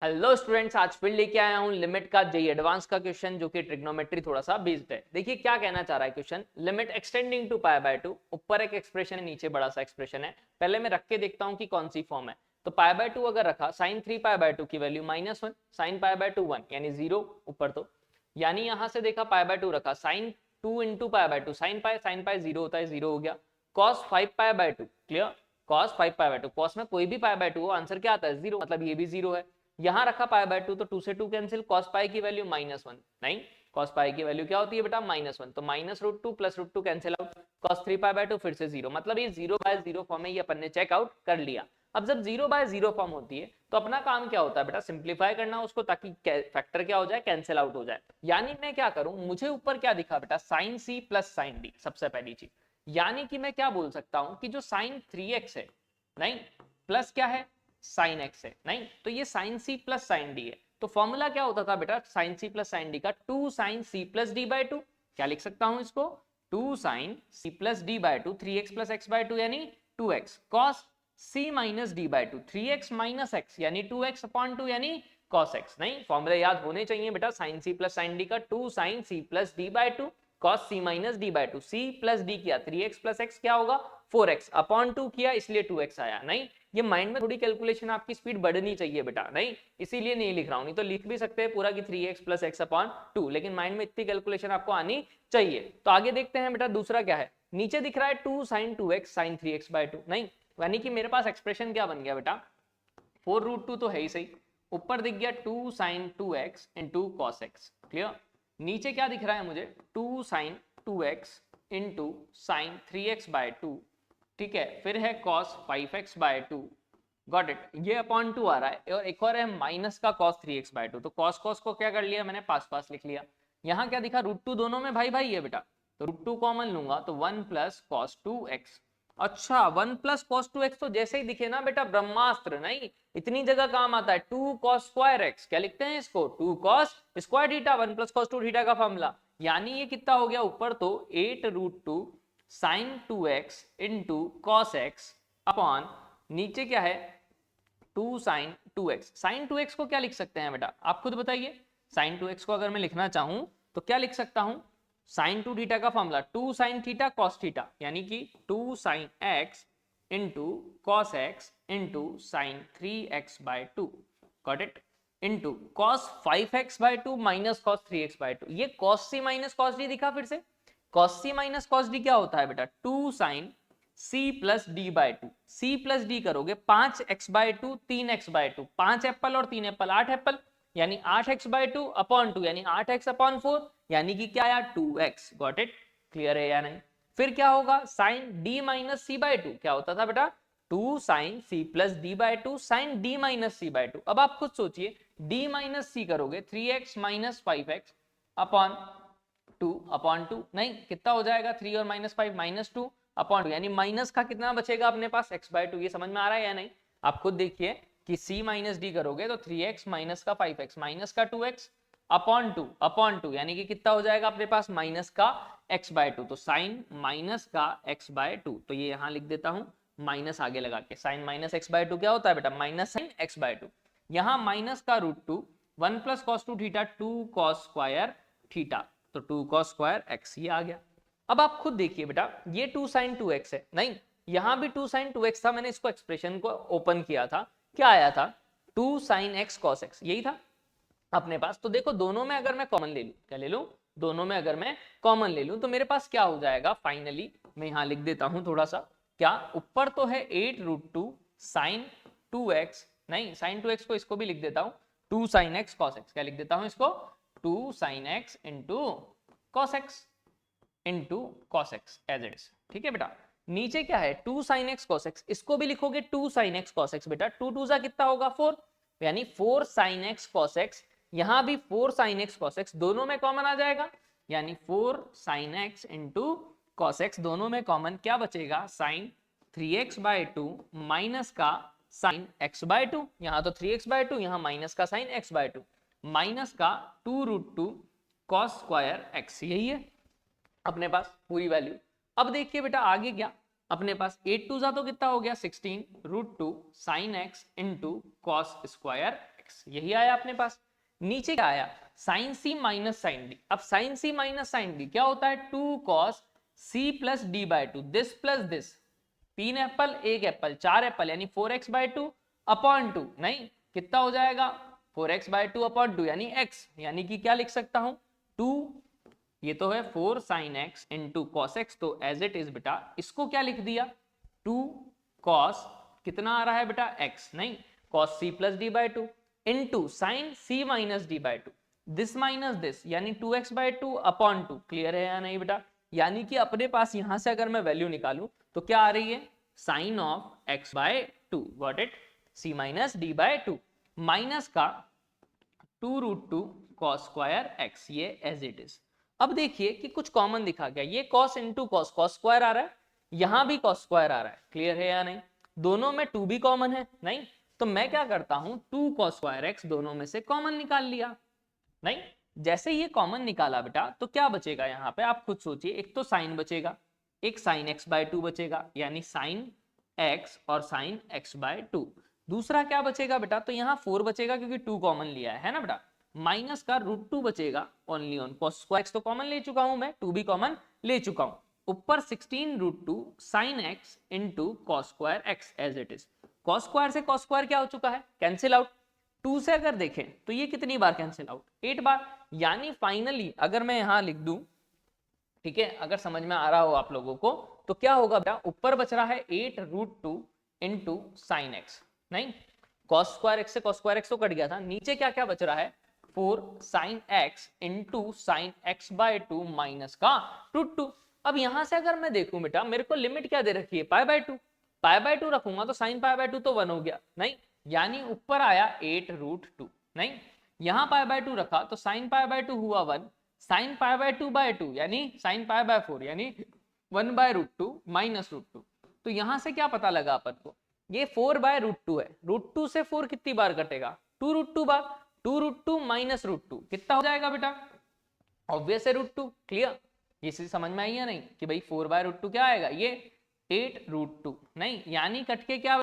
Hello students, आज फिर लेके आया हूं लिमिट का जेई एडवांस का क्वेश्चन जो कि ट्रिग्नोमेट्री थोड़ा सा बेस्ड है। देखिए क्या कहना चाह रहा है question. Limit extending to pi by 2, ऊपर एक एक्सप्रेशन है, नीचे बड़ा सा एक्सप्रेशन है। पहले मैं रख के देखता हूं कि कौन सी फॉर्म है। तो पाई बाय 2 अगर रखा, साइन 3 पाई बाय 2 की वैल्यू -1, साइन पाई बाय 2 1 यानी 0 ऊपर। तो यानी यहां से देखा पाई बाय 2 रखा, sine 2 into pi by 2, sine pi 0 होता है, 0 हो गया। Cos 5 pi by 2, clear. Cos 5 pi by 2, cos में कोई भी पाई बाय 2 हो, आंसर क्या आता है 0, मतलब ये भी 0 है। यहां रखा पाई बाय 2 तो 2 से 2 कैंसिल, cos पाई की वैल्यू -1, नहीं cos पाई की वैल्यू क्या होती है बेटा -1, तो -√2 plus √2 cancel out, cos 3 pi by 2 फिर से 0, मतलब ये 0/0 फॉर्म है, ये अपन ने चेक आउट कर लिया। अब जब 0/0 फॉर्म होती है तो अपना काम क्या होता है बेटा, सिंप्लीफाई करना उसको, ताकि फैक्टर क्या हो जाए, कैंसिल आउट हो जाए। यानी मैं क्या करूं, मुझे ऊपर क्या दिखा बेटा, sin c plus sin d, सबसे पहली चीज। यानी कि मैं क्या बोल सकता हूं कि जो sin 3x है, नहीं प्लस क्या है sin x है, नहीं तो ये sin c plus sin d है। तो फॉर्मूला क्या होता था बेटा sin c plus sin d का, 2 sin c plus d by 2। क्या लिख सकता हूं इसको, 2 sin c plus d by 2, 3x plus x by 2 यानी 2x, cos c minus d by 2, 3x minus x यानी 2x अपॉन 2 यानी cos x। नहीं फॉर्मूला याद होने चाहिए बेटा, sin c plus sin d का 2 sin c plus d by 2, cos c minus d by 2, c plus d किया 3x plus x क्या होगा 4x, अपॉन 2 किया इसलिए 2x आया। नहीं ये माइंड में थोड़ी कैलकुलेशन आपकी स्पीड बढ़नी चाहिए बेटा, नहीं इसीलिए नहीं लिख रहा हूं, नहीं तो लिख भी सकते हैं पूरा कि 3x प्लस x अपॉन 2, लेकिन माइंड में इतनी कैलकुलेशन आपको आनी चाहिए। तो आगे देखते हैं बेटा, दूसरा क्या है, नीचे दिख रहा है 2 sin 2x sin 3x by 2, नहीं यानी कि मेरे पास एक्सप्रेशन क्या बन गया बेटा, 4√2 तो है ही सही, ऊपर दिख गया 2 sin 2x into cos x, clear. नीचे क्या दिख रहा है मुझे, 2 sin 2x into sine 3x by 2, ठीक है, फिर है cos 5x by 2, got it, ये अपॉन 2 आ रहा है, और एक और है माइनस का cos 3x बाय 2, तो cos cos को क्या कर लिया मैंने, पास पास लिख लिया। यहाँ क्या दिखा, √2 दोनों में भाई भाई है बेटा, तो √2 कॉमन लूंगा तो 1 प्लस cos 2x। अच्छा 1 प्लस cos 2x तो जैसे ही दिखे ना बेटा ब्रह्मास्त्र, नहीं इतनी जगह काम आता है, 2 cos स्क्वायर x, क्या लिखते हैं इसको, 2 cos square theta, 1 plus cos 2 theta का फॉर्मूला। यानी ये कितना हो गया ऊपर, तो 8√2 sin 2x into cos x upon, नीचे क्या है 2 sin 2x। sin 2x को क्या लिख सकते हैं बेटा, आप खुद बताइए। sin 2x को अगर मैं लिखना चाहूं तो क्या लिख सकता हूं, sin 2 थीटा का formula 2 sin theta cos theta, यानी कि 2 sin x into cos X into sine 3x by 2, got it, into cos 5x by 2 minus cos 3x by 2, ये cos c minus cos d दिखा फिर से, cos c minus cos d क्या होता है बेटा, 2 sin c plus D by 2, C plus D करोगे 5x by 2, 3x by 2, 5 Apple और 3 एप्पल 8 एप्पल, यानी 8x बाय 2 अपॉन 2 यानी 8x अपॉन 4, यानी कि क्या आया 2x, गॉट इट, क्लियर है या नहीं। फिर क्या होगा, sine d minus C by 2, क्या होता था बेटा 2 sine c plus D by 2 sine d minus C by 2। अब आप खुद सोचिए, d माइनस सी करोगे 3x minus 5x upon 2 upon 2, नहीं कितना हो जाएगा 3 और -5 -2 अपॉन 2, यानी माइनस का कितना बचेगा अपने पास x बाय 2, ये समझ में आ रहा है या नहीं। आप खुद देखिए कि c माइनस डी करोगे तो 3x माइनस का 5x माइनस का 2x अपॉन 2 यानी कि कितना हो जाएगा अपने पास माइनस का x बाय 2, तो साइन माइनस का x बाय 2, तो ये यहां लिख देता हूं माइनस आगे लगा के, साइन माइनस x बाय 2 क्या होता है बेटा, माइनस साइन x बाय 2, यहां माइनस का √2, 1 plus cos 2 theta 2 cos square theta, तो 2 cos स्क्वायर x ये आ गया। अब आप खुद देखिए बेटा, ये 2 sin 2x है, नहीं यहां भी 2 sin 2x था, मैंने इसको एक्सप्रेशन को ओपन किया था, क्या आया था 2 sin x cos x, यही था अपने पास। तो देखो दोनों में अगर मैं कॉमन ले लूं, क्या ले लूं, दोनों में अगर मैं कॉमन ले लूं तो मेरे पास क्या हो जाएगा फाइनली, मैं यहां लिख देता हूं थोड़ा सा, क्या ऊपर तो है 8√2 sin 2x, नहीं sin 2x को इसको भी लिख देता हूं 2 sin x cos x, क्या लिख देता हूं इसको 2 sin x into cos x into cos x as it is, ठीक है बेटा। नीचे क्या है 2 sin x cos x, इसको भी लिखोगे 2 sin x cos x बेटा, 2 2 जा कितना होगा 4, यानी 4 sin x cos x, यहां भी 4 sin x cos x दोनों में कॉमन आ जाएगा, यानी 4 sin x into cos x, दोनों में कॉमन क्या बचेगा, sin 3x बाय 2 माइनस का sin x बाय 2, यहां तो 3x बाय 2, यहां माइनस का sin x बाय 2 माइनस का 2√2 cos स्क्वायर x, यही है अपने पास पूरी वैल्यू। अब देखिए बेटा आगे क्या, अपने पास 8 2 जा तो कितना हो गया 16 √2 sin x into cos square x, यही आया अपने पास। नीचे क्या आया, sine C minus sine D. अब sine C minus sine D क्या होता है, 2 cos C plus D by two, this plus this, 3 apple 1 apple 4 apple यानी 4x बाई टू अपॉन 2, नहीं कितना हो जाएगा 4x बाई टू अपॉन 2 यानी x, यानी कि क्या लिख सकता हूं 2, ये तो है 4 sine x into cos x, तो एज इट इज बेटा इसको क्या लिख दिया 2 कॉस कितना आ रहा है बेटा x, नहीं cos C plus D by two into sine C minus D by two, this minus this यानी 2x by two upon 2। Clear है या नहीं बेटा, यानी कि अपने पास यहां से अगर मैं वैल्यू निकालूं तो क्या आ रही है sine of x by 2, got it, c minus D by two minus का 2√2 cos स्क्वायर x, ये एज इट इज। अब देखिए कि कुछ कॉमन दिखा गया, ये cos into cos, cos square आ रहा है, यहां भी cos स्क्वायर आ रहा है। क्लियर है या नहीं, दोनों में 2 भी कॉमन है, नहीं तो मैं क्या करता हूं 2 cos स्क्वायर x दोनों में से कॉमन निकाल लिया। नहीं, जैसे ये कॉमन निकाला बेटा तो क्या बचेगा यहाँ पे, आप खुद सोचिए, एक तो साइन बचेगा, एक साइन x बाय 2 बचेगा यानी साइन x और साइन x बाय 2। दूसरा क्या बचेगा बेटा, तो यहाँ 4 बचेगा क्योंकि 2 कॉमन लिया है ना बेटा, माइनस का √2 बचेगा only on cos square x, तो कॉमन ले चुका हूं मैं, 2 भी कॉमन ले चुका हूं, ऊपर 16√2 sine x into cos square x as it is. cos square से cos स्क्वायर क्या हो चुका है, कैंसिल आउट। 2 से अगर देखें तो ये कितनी बार कैंसिल आउट, 8 बार, यानी फाइनली अगर मैं यहां लिख दूं, ठीक है, अगर समझ में आ रहा हो आप लोगों को, तो क्या होगा बेटा, ऊपर बच रहा है 8√2 इंटू साइन एक्स, नहीं cos स्क्वायर एक्स से cos स्क्वायर एक्स तो कट गया था, नीचे क्या क्या बच रहा है 4 sine x into sine x by 2 minus का √2। अब यहां से अगर मैं देखूं बेटा, मेरे को लिमिट क्या दे रखी है पाई बाय 2, पाई बाय 2 रखूंगा तो साइन पाई बाय 2 तो 1 हो गया, नहीं यानी ऊपर आया 8√2, नहीं यहां पाई बाय 2 रखा तो साइन पाई बाय 2 हुआ 1, साइन पाई बाय 2 बाय 2 यानी साइन पाई बाय 4 यानी 1 बाय √2 माइनस √2। तो यहां से क्या पता लगा अपन को, ये 4 बाय √2 है, √2 से 4 कितनी बार कटेगा 2√2 बार, 2√2 माइनस √2 कितना हो जाएगा बेटा, ऑब्वियस है √2। क्लियर, ये चीज समझ में आई या नहीं कि भाई 4 बाय √2 क्या आएगा, ये 8√2, नहीं यानी कट के क्या